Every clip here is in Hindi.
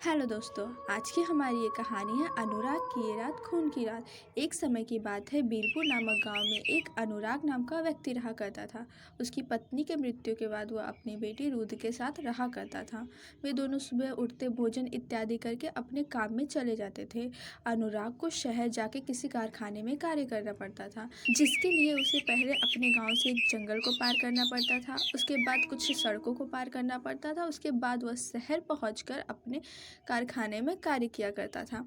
हेलो दोस्तों, आज की हमारी ये कहानी है अनुराग की ये रात खून की रात। एक समय की बात है, बीरपुर नामक गांव में एक अनुराग नाम का व्यक्ति रहा करता था। उसकी पत्नी के मृत्यु के बाद वह अपनी बेटी रुद्र के साथ रहा करता था। वे दोनों सुबह उठते, भोजन इत्यादि करके अपने काम में चले जाते थे। अनुराग को शहर जाके किसी कारखाने में कार्य करना पड़ता था, जिसके लिए उसे पहले अपने गाँव से एक जंगल को पार करना पड़ता था, उसके बाद कुछ सड़कों को पार करना पड़ता था, उसके बाद वह शहर पहुँच अपने कारखाने में कार्य किया करता था।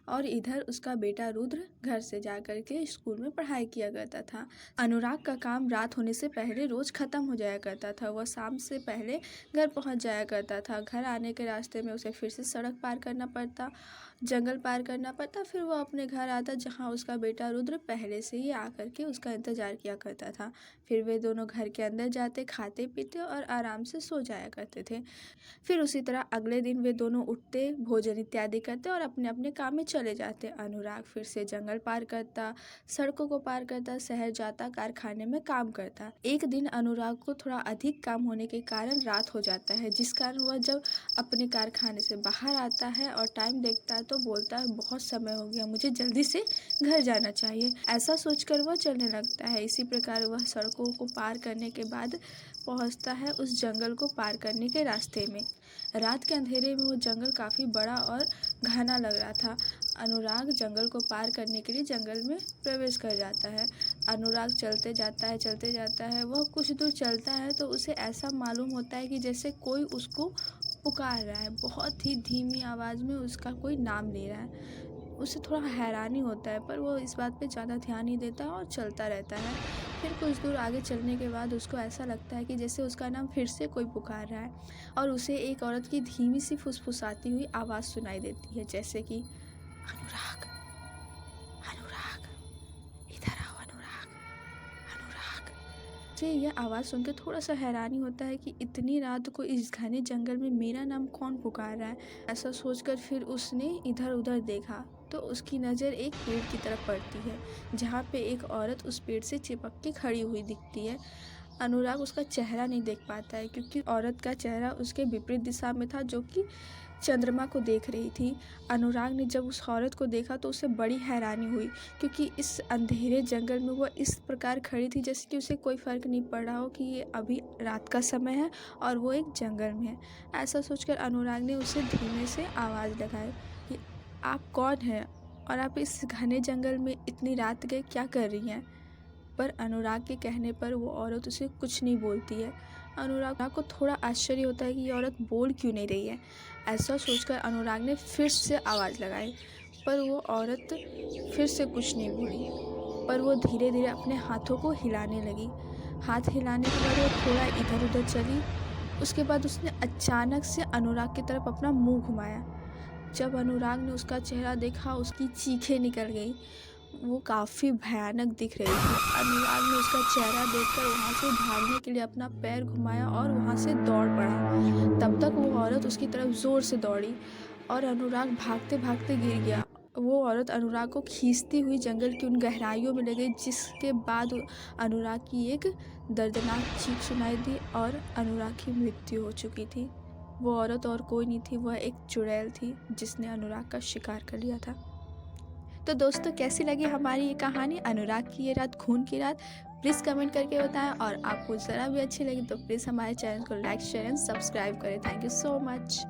और इधर उसका बेटा रुद्र घर से जा कर के स्कूल में पढ़ाई किया करता था। अनुराग का काम रात होने से पहले रोज खत्म हो जाया करता था। वह शाम से पहले घर पहुंच जाया करता था। घर आने के रास्ते में उसे फिर से सड़क पार करना पड़ता, जंगल पार करना पड़ता, फिर वह अपने घर आता जहां उसका बेटा रुद्र पहले से ही आकर के उसका इंतजार किया करता था। फिर वे दोनों घर के अंदर जाते, खाते पीते और आराम से सो जाया करते थे। फिर उसी तरह अगले दिन वे दोनों उठते, भोजन इत्यादि करते और अपने अपने काम में चले जाते। अनुराग फिर से जंगल पार करता, सड़कों को पार करता, शहर जाता, कारखाने में काम करता। एक दिन अनुराग को थोड़ा अधिक काम होने के कारण रात हो जाता है, जिस कारण वह जब अपने कारखाने से बाहर आता है और टाइम देखता है तो बोलता है, बहुत समय हो गया, मुझे जल्दी से घर जाना चाहिए। ऐसा सोचकर वह चलने लगता है। इसी प्रकार वह सड़कों को पार करने के बाद पहुंचता है उस जंगल को पार करने के रास्ते में। रात के अंधेरे में वो जंगल काफ़ी बड़ा और घना लग रहा था। अनुराग जंगल को पार करने के लिए जंगल में प्रवेश कर जाता है। अनुराग चलते जाता है। वह कुछ दूर चलता है तो उसे ऐसा मालूम होता है कि जैसे कोई उसको पुकार रहा है। बहुत ही धीमी आवाज़ में उसका कोई नाम ले रहा है। उसे थोड़ा हैरानी होता है, पर वो इस बात पे ज़्यादा ध्यान नहीं देता और चलता रहता है। फिर कुछ दूर आगे चलने के बाद उसको ऐसा लगता है कि जैसे उसका नाम फिर से कोई पुकार रहा है और उसे एक औरत की धीमी सी फुसफुसाती हुई आवाज़ सुनाई देती है, जैसे कि अनुराग, अनुराग, इधर आओ अनुराग, अनुराग। मुझे यह आवाज़ सुनकर थोड़ा सा हैरानी होता है कि इतनी रात को इस घने जंगल में मेरा नाम कौन पुकार रहा है। ऐसा सोचकर फिर उसने इधर उधर देखा तो उसकी नज़र एक पेड़ की तरफ पड़ती है, जहाँ पे एक औरत उस पेड़ से चिपक के खड़ी हुई दिखती है। अनुराग उसका चेहरा नहीं देख पाता है, क्योंकि औरत का चेहरा उसके विपरीत दिशा में था, जो कि चंद्रमा को देख रही थी। अनुराग ने जब उस औरत को देखा तो उसे बड़ी हैरानी हुई, क्योंकि इस अंधेरे जंगल में वह इस प्रकार खड़ी थी जैसे कि उसे कोई फ़र्क नहीं पड़ रहा हो कि ये अभी रात का समय है और वो एक जंगल में है। ऐसा सोचकर अनुराग ने उसे धीमे से आवाज़ लगाई कि आप कौन हैं और आप इस घने जंगल में इतनी रात गए क्या कर रही हैं। पर अनुराग के कहने पर वो औरत उसे कुछ नहीं बोलती है। अनुराग को थोड़ा आश्चर्य होता है कि ये औरत बोल क्यों नहीं रही है। ऐसा सोचकर अनुराग ने फिर से आवाज़ लगाई, पर वो औरत फिर से कुछ नहीं बोली। पर वो धीरे धीरे अपने हाथों को हिलाने लगी। हाथ हिलाने के बाद वो थोड़ा इधर उधर चली। उसके बाद उसने अचानक से अनुराग की तरफ अपना मुंह घुमाया। जब अनुराग ने उसका चेहरा देखा, उसकी चीखें निकल गई। वो काफ़ी भयानक दिख रही थी। अनुराग ने उसका चेहरा देखकर वहाँ से भागने के लिए अपना पैर घुमाया और वहाँ से दौड़ पड़ा। तब तक वो औरत उसकी तरफ ज़ोर से दौड़ी और अनुराग भागते भागते गिर गया। वो औरत अनुराग को खींचती हुई जंगल की उन गहराइयों में ले गई, जिसके बाद अनुराग की एक दर्दनाक चीख सुनाई दी और अनुराग की मृत्यु हो चुकी थी। वो औरत और कोई नहीं थी, वह एक चुड़ैल थी जिसने अनुराग का शिकार कर लिया था। तो दोस्तों, कैसी लगी हमारी ये कहानी अनुराग की ये रात खून की रात, प्लीज़ कमेंट करके बताएं। और आपको ज़रा भी अच्छी लगी तो प्लीज़ हमारे चैनल को लाइक, शेयर एंड सब्सक्राइब करें। Thank you so much.